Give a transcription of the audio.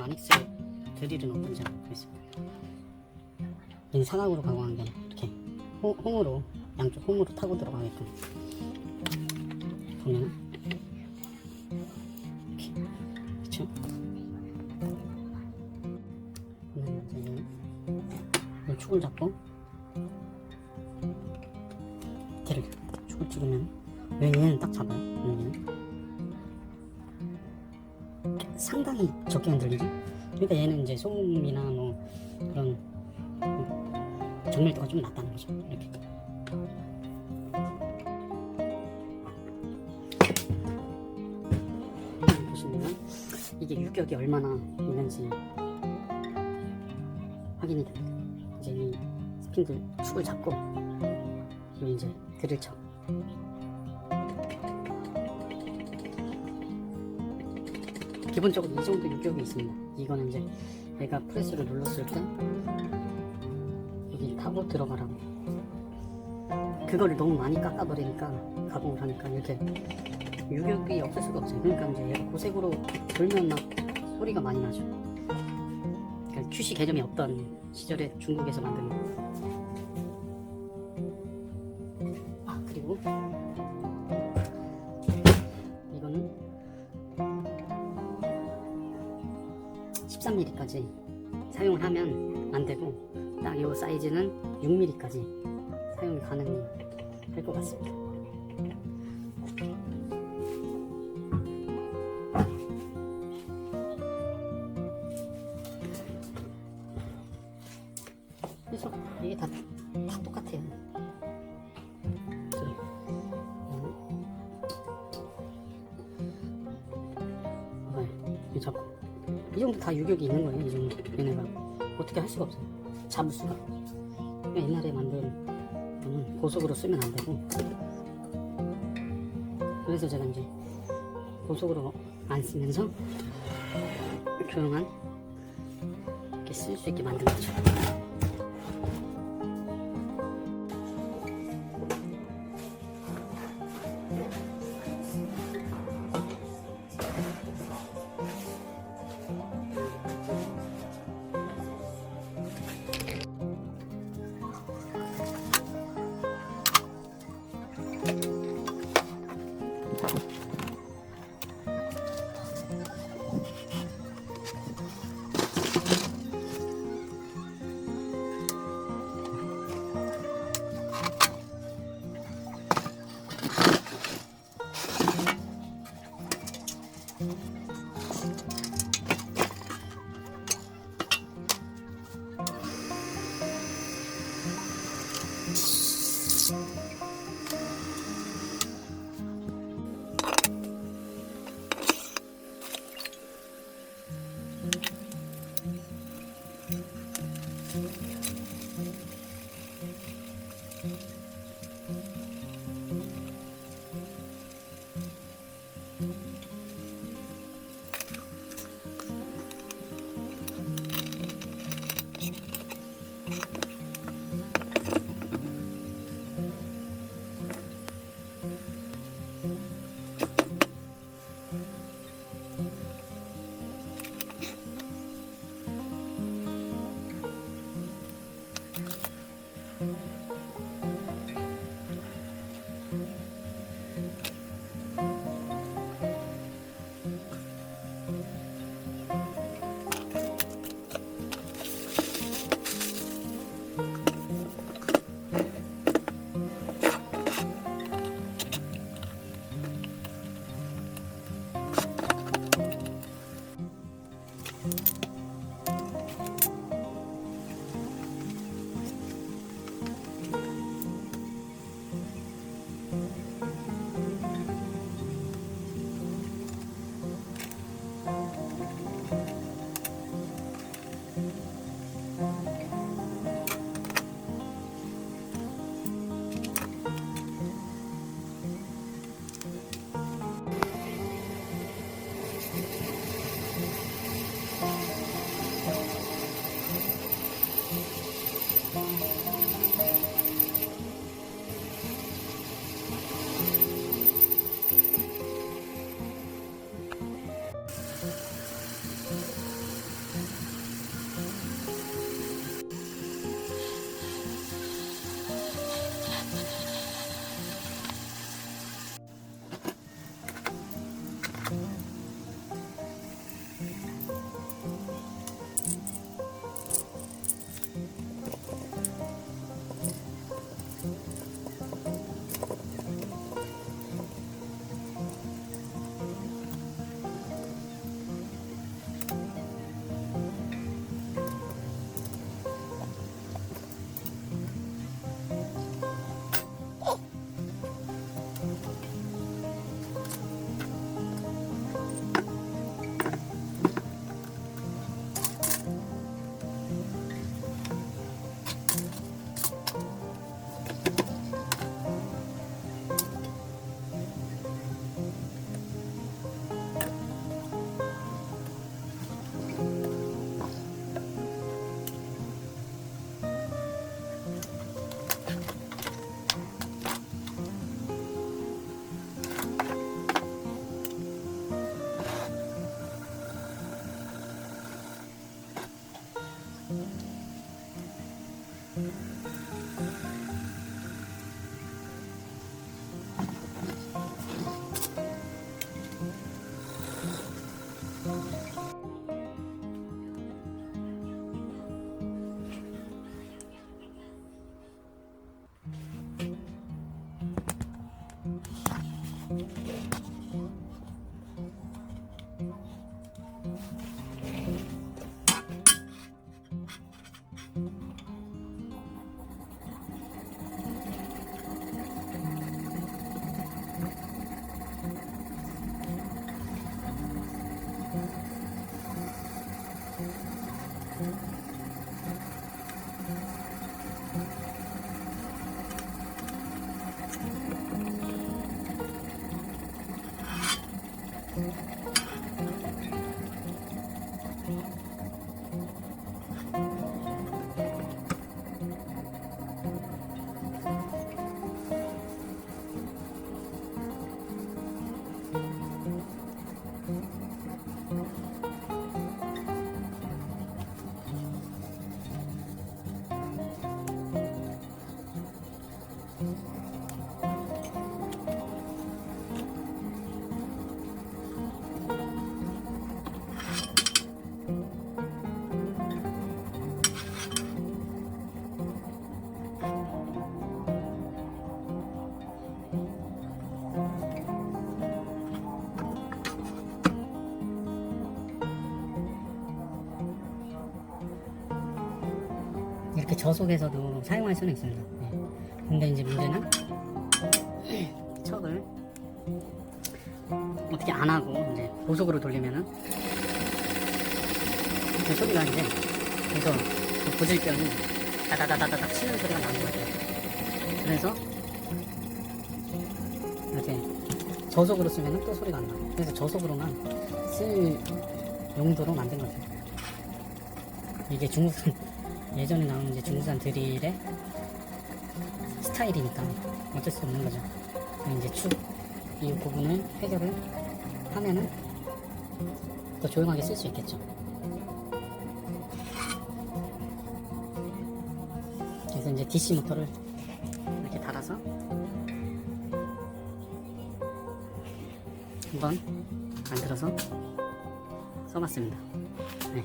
아닉스 드릴은 어떤지 한번 보겠습니다. 얘는 사각으로 가공한 게 이렇게 홈으로 양쪽 홈으로 타고 들어가게끔 보면은 이렇게 그쵸? 보면은 이제 이 축을 잡고 뒤를 축을 찍으면 얘는 딱 잡아요. 얘는 상당히 적게 흔들리죠. 그러니까 얘는 이제 소음이나 뭐 그런 정밀도가 좀 낮다는 거죠. 이렇게. 보시면 이게 유격이 얼마나 있는지 확인이 됩니다. 이제 이 스핀들 축을 잡고 그리고 이제 드릴 쳐. 기본적으로 이 정도 유격이 있습니다. 이거는 이제 얘가 프레스를 눌렀을 때 여기 타고 들어가라고. 그거를 너무 많이 깎아버리니까 가공을 하니까 이렇게 유격이 없을 수가 없어요. 그러니까 이제 얘가 고색으로 돌면 막 소리가 많이 나죠. 그러니까 QC 개념이 없던 시절에 중국에서 만든 거. 그리고 이거는 13mm까지 사용을 하면 안 되고 딱 이 사이즈는 6mm까지 사용이 가능할 것 같습니다. 그래서 이게 다 똑같아요. 잡고 이 정도 다 유격이 있는 거예요. 이 정도 얘네가 어떻게 할 수가 없어요. 잡을 수가. 옛날에 만든 거는 고속으로 쓰면 안 되고, 그래서 제가 이제 고속으로 안 쓰면서 조용한 이렇게 쓸 수 있게 만든 거죠. 이렇게 저속에서도 사용할 수는 있습니다. 네. 근데 이제 문제는 척을 어떻게 안 하고 이제 고속으로 돌리면은 그 소리가 이제 계속 그 부질병이 다다다다닥 치는 소리가 나는 거죠. 그래서 이렇게 저속으로 쓰면은 또 소리가 안 나요. 그래서 저속으로만 쓸 용도로 만든 거죠. 이게 중국산 예전에 나온 이제 중국산 드릴의 스타일이니까 어쩔 수 없는 거죠. 이제 이 부분을 해결을 하면은 더 조용하게 쓸 수 있겠죠. 그래서 이제 DC 모터를 이렇게 달아서 한번 만들어서 써봤습니다. 네.